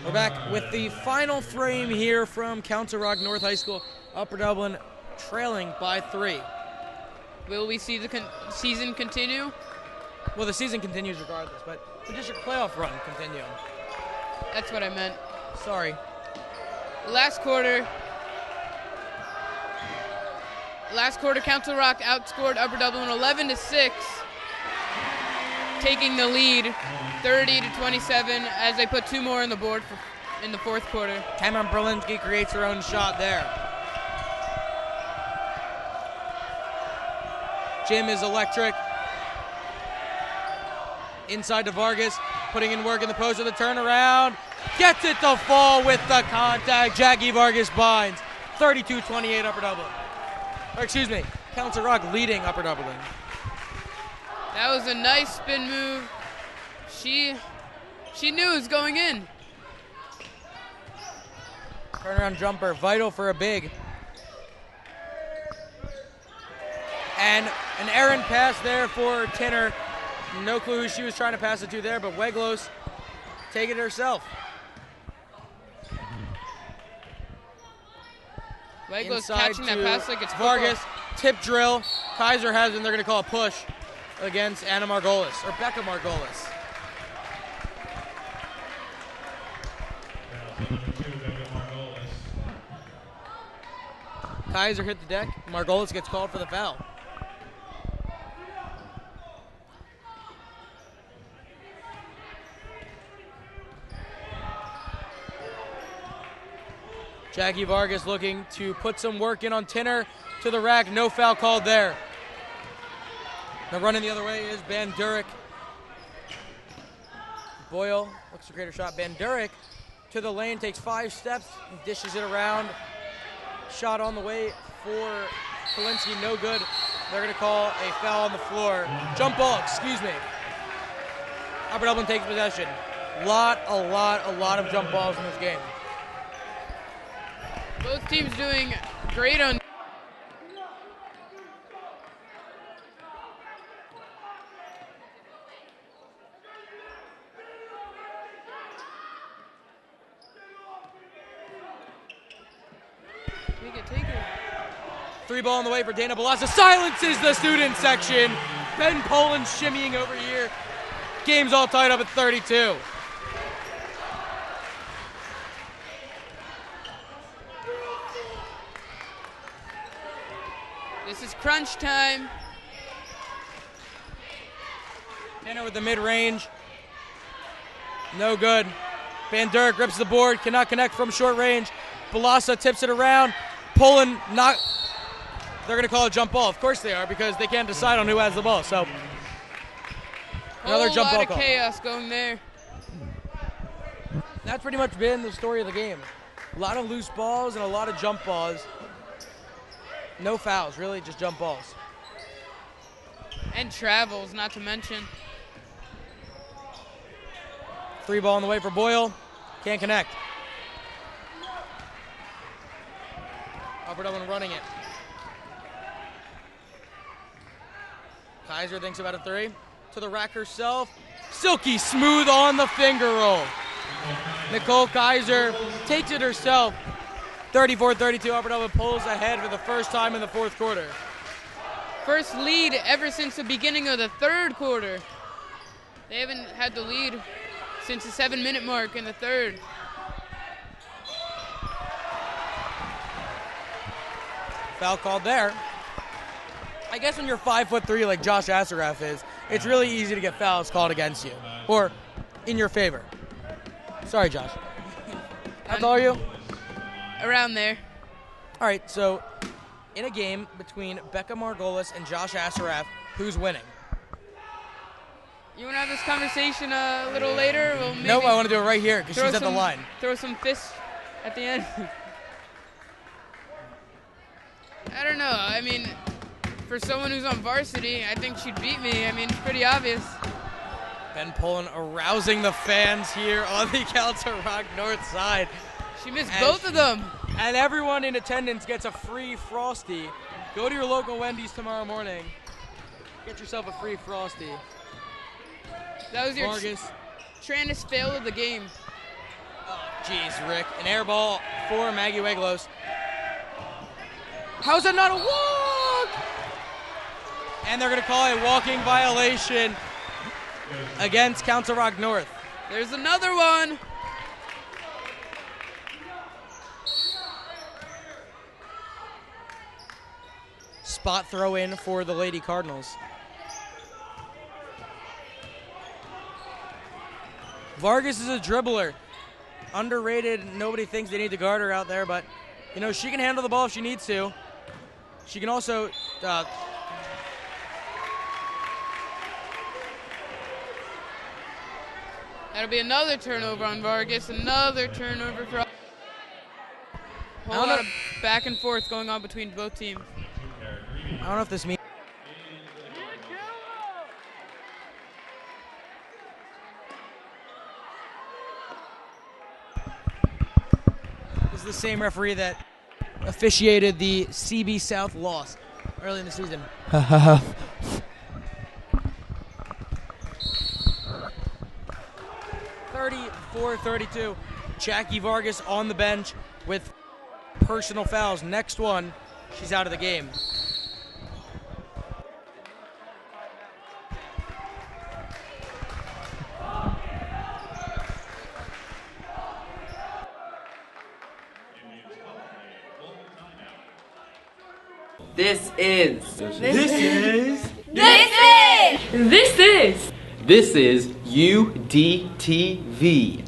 We're back with the final frame here from Council Rock North High School. Upper Dublin trailing by 3. Will we see the season continue? Well, the season continues regardless, but the district playoff run continue. That's what I meant. Sorry. Last quarter, Council Rock outscored Upper Dublin 11-6, taking the lead 30-27 as they put 2 more on the board in the 4th quarter. Cameron Berlinski creates her own shot there. Jim is electric. Inside to Vargas, putting in work in the post with a turnaround. Gets it to fall with the contact. Jackie Vargas binds. 32-28 Upper Dublin. Or excuse me, Council Rock leading Upper Dublin. That was a nice spin move. She knew it was going in. Turnaround jumper, vital for a big. And an errant pass there for Tinner. No clue who she was trying to pass it to there, but Weglos taking it herself. Weglos Inside catching that pass like it's Vargas, football. tip drill. Kaiser has it, and they're going to call a push against Anna Margolis, or Becca Margolis. Kaiser hit the deck. Margolis gets called for the foul. Jackie Vargas looking to put some work in on Tinner to the rack. No foul called there. Now running the other way is Van Durick. Boyle looks to create a shot. Van Durick to the lane, takes 5 steps and dishes it around. Shot on the way for Polinsky, no good. They're going to call a foul on the floor. Jump ball, excuse me. Upper Dublin takes possession. A lot of jump balls in this game. Both teams doing great on. Take it. 3 ball on the way for Dana Balassa. Silences the student section. Ben Poland shimmying over here. Game's all tied up at 32. This is crunch time. Tanner with the mid-range. No good. Van Der grips the board, cannot connect from short range. Balassa tips it around. Poland not. They're going to call a jump ball. Of course they are, because they can't decide on who has the ball. So another jump ball call. A lot of chaos going there. That's pretty much been the story of the game. A lot of loose balls and a lot of jump balls. No fouls, really, just jump balls. And travels, not to mention. 3 ball on the way for Boyle. Can't connect. Upper Dublin running it. Kaiser thinks about a 3. To the rack herself. Silky smooth on the finger roll. Nicole Kaiser takes it herself. 34-32. Upper Dublin pulls ahead for the first time in the 4th quarter. First lead ever since the beginning of the 3rd quarter. They haven't had the lead since the 7-minute mark in the 3rd. Foul called there. I guess when you're 5'3" like Josh Asaraf is, it's really easy to get fouls called against you or in your favor. Sorry, Josh. How tall are you? Around there. All right, so in a game between Becca Margolis and Josh Asaraf, who's winning? You want to have this conversation a little later? Well, maybe Nope, I want to do it right here because she's at the line. Throw some fists at the end. I don't know. I mean, for someone who's on varsity, I think she'd beat me. I mean, it's pretty obvious. Ben Poland arousing the fans here on the Council Rock North side. She missed both of them. And everyone in attendance gets a free Frosty. Go to your local Wendy's tomorrow morning. Get yourself a free Frosty. That was your Vargas. Trandis fail of the game. Oh, jeez, Rick. An air ball for Maggie Weglos. How's that not a walk? And they're going to call a walking violation against Council Rock North. There's another one. Spot throw in for the Lady Cardinals. Vargas is a dribbler. Underrated. Nobody thinks they need to guard her out there, but, you know, she can handle the ball if she needs to. She can also... That'll be another turnover on Vargas. Another turnover for... A whole lot of back and forth going on between both teams. I don't know if this means... This is the same referee that officiated the CB South loss early in the season. 34-32. Jackie Vargas on the bench with personal fouls. Next one, she's out of the game. This is UDTV.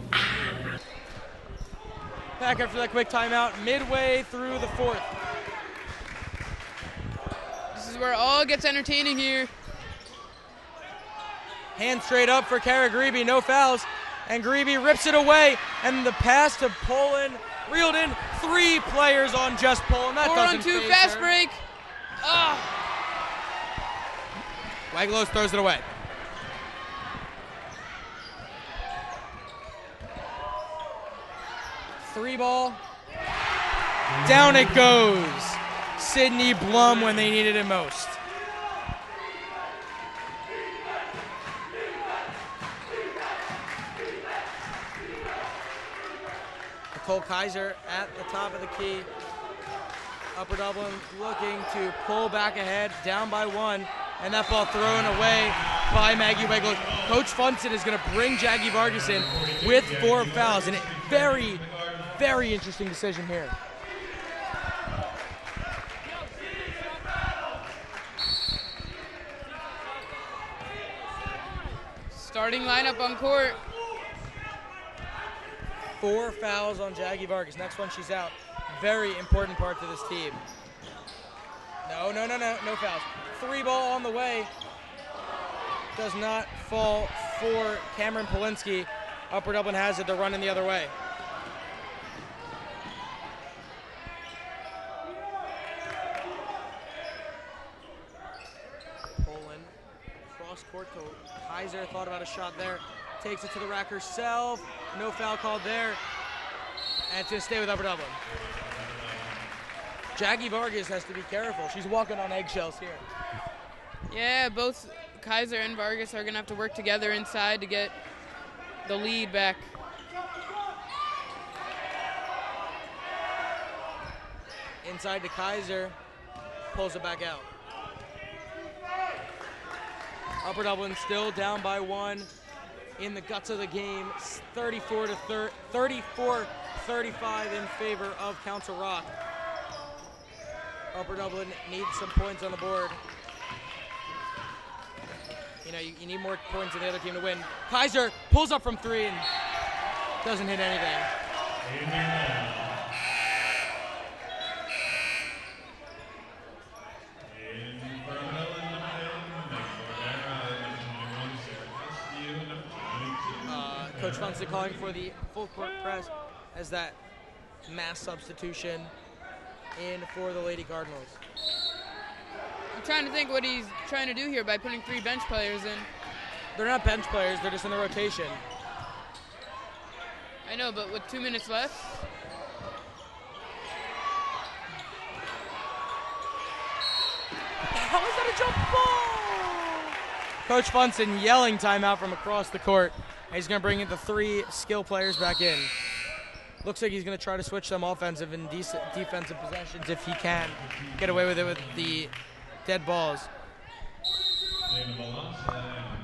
Back after that quick timeout, midway through the 4th. This is where it all gets entertaining here. Hand straight up for Kara Grebe, no fouls. And Grebe rips it away. And the pass to Poland, reeled in 3 players on just Poland. That 4-on-2 doesn't fast her. break. Oh. Waglos throws it away. Three ball. Down it goes. Sydney Blum when they needed it most. Nicole Kaiser at the top of the key. Upper Dublin looking to pull back ahead, down by 1, and that ball thrown away by Maggie Weglos. Coach Funson is going to bring Jackie Vargas in with 4 fouls, and a very, very interesting decision here. Starting lineup on court. 4 fouls on Jaggy Vargas. Next one, she's out. Very important part to this team. No fouls. 3 ball on the way. Does not fall for Cameron Polinsky. Upper Dublin has it. They're running the other way. Poland cross court to Kaiser. Thought about a shot there. Takes it to the rack herself. No foul called there. And it's going to stay with Upper Dublin. Jaggy Vargas has to be careful. She's walking on eggshells here. Yeah, both Kaiser and Vargas are going to have to work together inside to get the lead back. Inside to Kaiser. Pulls it back out. Upper Dublin still down by 1 in the guts of the game. 34-35 in favor of Council Rock. Upper Dublin needs some points on the board. You know, you need more points than the other team to win. Kaiser pulls up from 3 and doesn't hit anything. Coach Funson calling for the full court press as that mass substitution in for the Lady Cardinals. I'm trying to think what he's trying to do here by putting 3 bench players in. They're not bench players, they're just in the rotation. I know, but with 2 minutes left. How is that a jump ball? Coach Funson yelling timeout from across the court. He's going to bring in the 3 skill players back in. Looks like he's going to try to switch them offensive and defensive possessions if he can get away with it with the dead balls.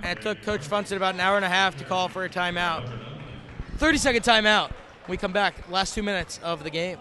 And it took Coach Funson about an hour and a half to call for a timeout. 30-second timeout. We come back. Last 2 minutes of the game.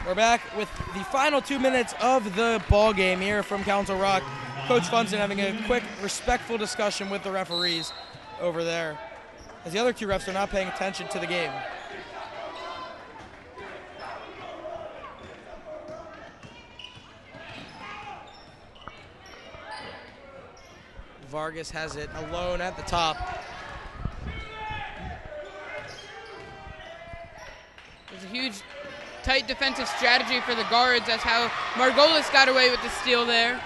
We're back with the final 2 minutes of the ball game here from Council Rock. Coach Funson having a quick, respectful discussion with the referees over there, as the other 2 refs are not paying attention to the game. Vargas has it alone at the top. There's a huge, tight defensive strategy for the guards. That's how Margolis got away with the steal there.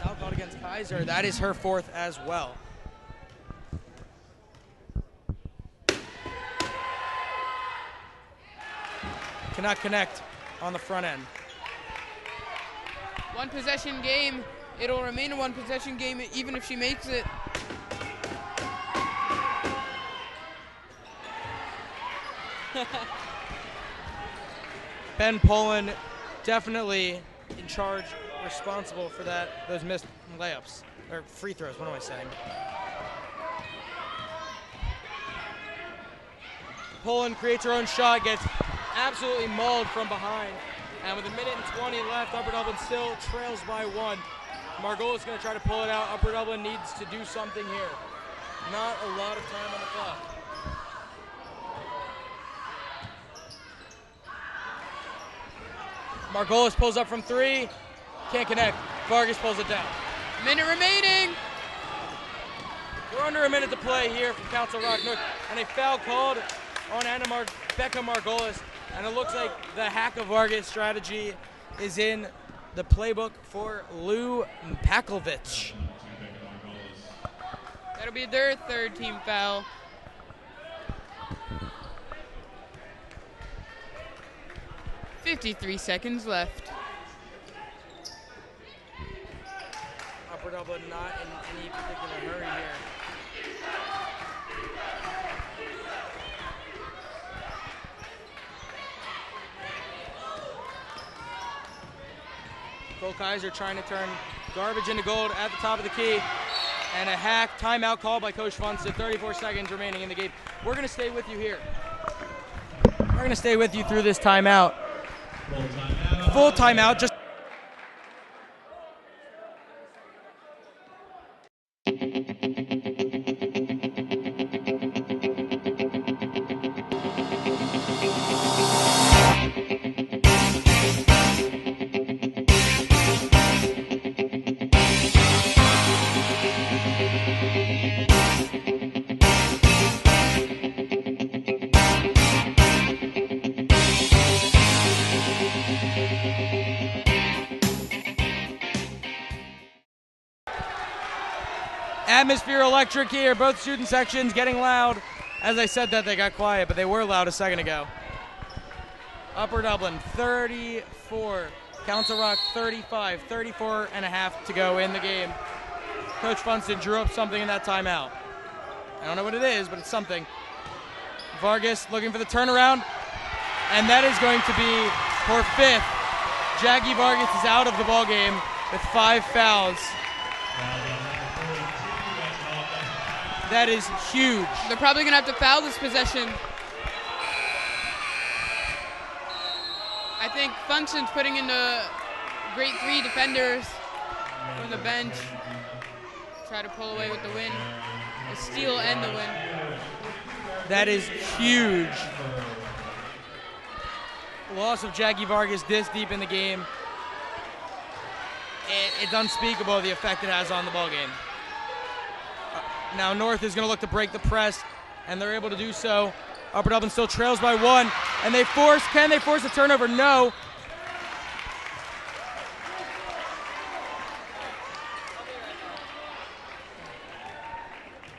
Foul called against Kaiser. That is her 4th as well. Cannot connect on the front end. 1 possession game. It'll remain a 1 possession game even if she makes it. Ben Poland definitely in charge, responsible for those missed layups, or free throws, what am I saying? Poland creates her own shot, gets absolutely mauled from behind, and with 1:20 left, Upper Dublin still trails by 1. Margolis going to try to pull it out. Upper Dublin needs to do something here. Not a lot of time on the clock. Margolis pulls up from 3. Can't connect. Vargas pulls it down. Minute remaining. We're under a minute to play here from Council Rock North. And a foul called on Becca Margolis. And it looks like the hack of Vargas strategy is in the playbook for Lou Pakovich. That'll be their 3rd team foul. 53 seconds left. Upper Dublin not in any particular hurry here. Cole Kaiser trying to turn garbage into gold at the top of the key. And a hack timeout called by Coach Funston. 34 seconds remaining in the game. We're going to stay with you here. We're going to stay with you through this timeout. Full timeout. Just atmosphere electric here. Both student sections getting loud. As I said that, they got quiet, but they were loud a second ago. Upper Dublin 34, Council Rock 35, 34 and a half to go in the game. Coach Funston drew up something in that timeout. I don't know what it is, but it's something. Vargas looking for the turnaround, and that is going to be her fifth. Jackie Vargas is out of the ball game with 5 fouls. That is huge. They're probably going to have to foul this possession. I think Funston's putting in the great 3 defenders from the bench. Try to pull away with the win. The steal and the win. That is huge. Loss of Jackie Vargas this deep in the game. It's unspeakable the effect it has on the ball game. Now North is going to look to break the press, and they're able to do so. Upper Dublin still trails by 1, and can they force a turnover? No.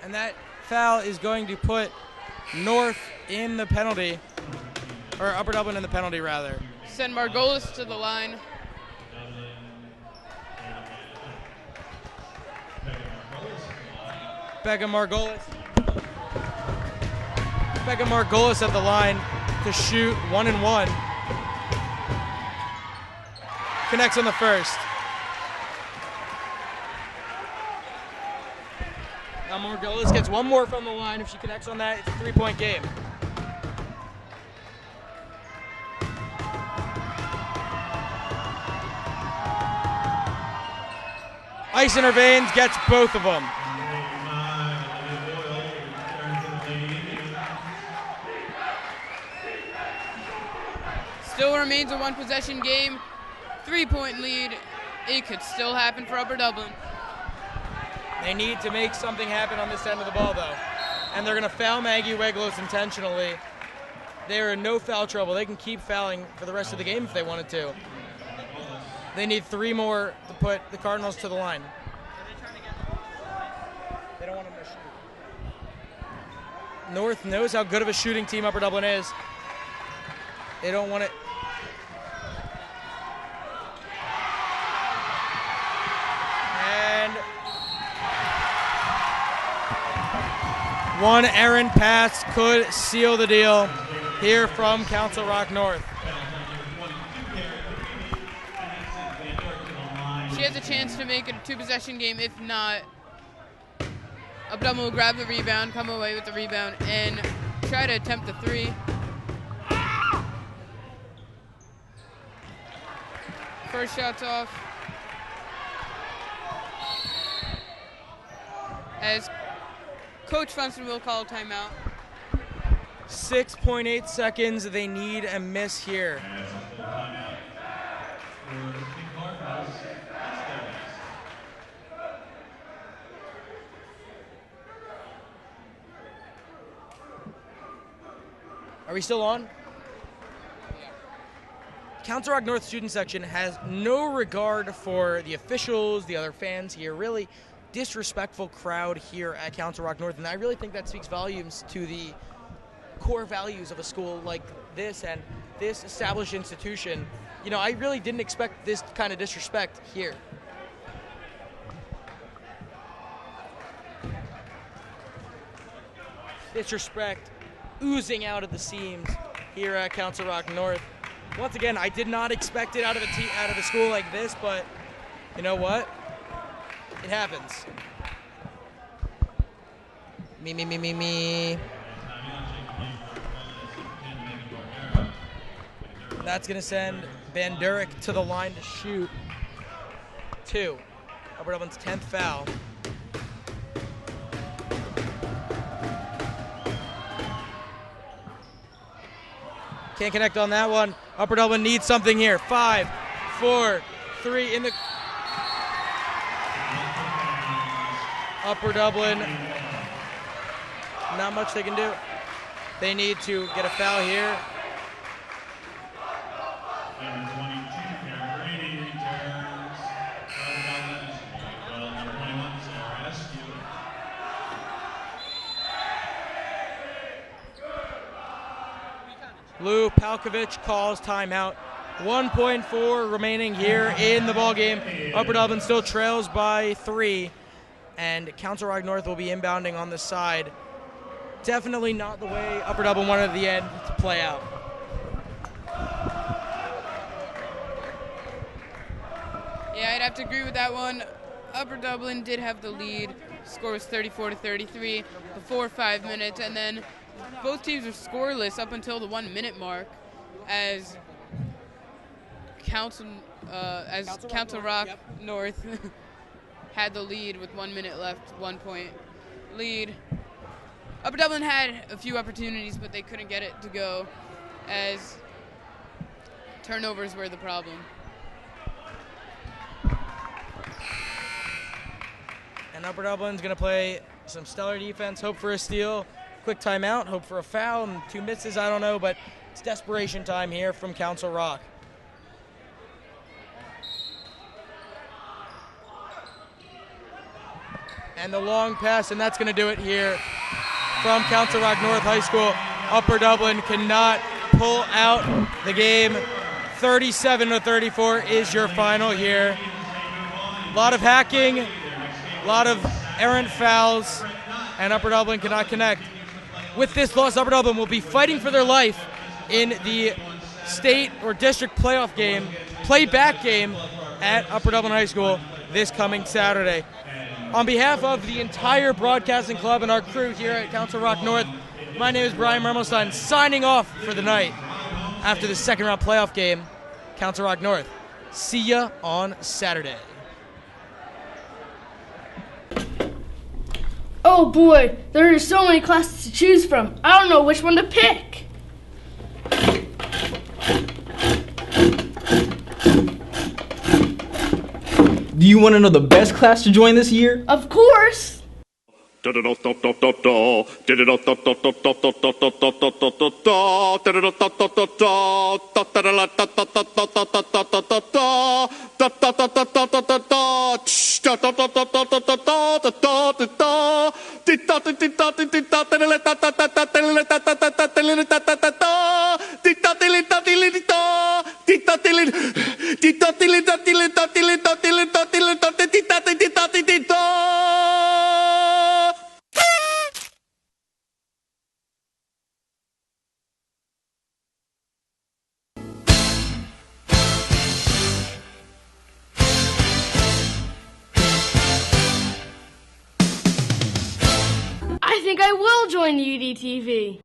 And that foul is going to put North in the penalty, or Upper Dublin in the penalty rather. Send Margolis to the line. Becca Margolis at the line to shoot 1 and 1. Connects on the first. Now Margolis gets 1 more from the line. If she connects on that, it's a 3-point game. Ice in her veins, gets both of them. Still remains a 1-possession game. 3-point lead. It could still happen for Upper Dublin. They need to make something happen on this end of the ball, though. And they're going to foul Maggie Weglos intentionally. They are in no foul trouble. They can keep fouling for the rest of the game if they wanted to. They need 3 more to put the Cardinals to the line. They don't want them to shoot. North knows how good of a shooting team Upper Dublin is. They don't want it. And one errant pass could seal the deal here from Council Rock North. She has a chance to make it a 2-possession game. If not, Upper Dublin will grab the rebound, come away with the rebound, and try to attempt the 3. First shot's off. As Coach Funston will call a timeout. 6.8 seconds. They need a miss here. Are we still on? Council Rock North student section has no regard for the officials, the other fans here. Really disrespectful crowd here at Council Rock North, and I really think that speaks volumes to the core values of a school like this. And this established institution, you know, I really didn't expect this kind of disrespect here. Disrespect oozing out of the seams here at Council Rock North. Once again, I did not expect it out of a school like this, but you know what? It happens. Me. That's going to send Banduric to the line to shoot. 2. Upper Dublin's 10th foul. Can't connect on that one. Upper Dublin needs something here. 5, 4, 3 in the... Upper Dublin, not much they can do. They need to get a foul here. Lou Palkovich calls timeout. 1.4 remaining here in the ballgame. Upper Dublin still trails by 3. And Council Rock North will be inbounding on the side. Definitely not the way Upper Dublin wanted the end to play out. Yeah, I'd have to agree with that one. Upper Dublin did have the lead. Score was 34-33 before 5 minutes, and then both teams were scoreless up until the 1 minute mark as Council Rock North had the lead with 1 minute left, 1 point lead. Upper Dublin had a few opportunities, but they couldn't get it to go as turnovers were the problem. And Upper Dublin's going to play some stellar defense, hope for a steal, quick timeout, hope for a foul, and 2 misses, I don't know, but it's desperation time here from Council Rock. And the long pass, and that's going to do it here from Council Rock North High School. Upper Dublin cannot pull out the game. 37-34 is your final here. A lot of hacking, a lot of errant fouls, and Upper Dublin cannot connect. With this loss, Upper Dublin will be fighting for their life in the state or district playoff game, playback game at Upper Dublin High School this coming Saturday. On behalf of the entire broadcasting club and our crew here at Council Rock North, my name is Brian Mermelstein, signing off for the night after the second round playoff game, Council Rock North. See ya on Saturday. Oh boy, there are so many classes to choose from. I don't know which one to pick. Do you want to know the best class to join this year? Of course. I think I will join UDTV.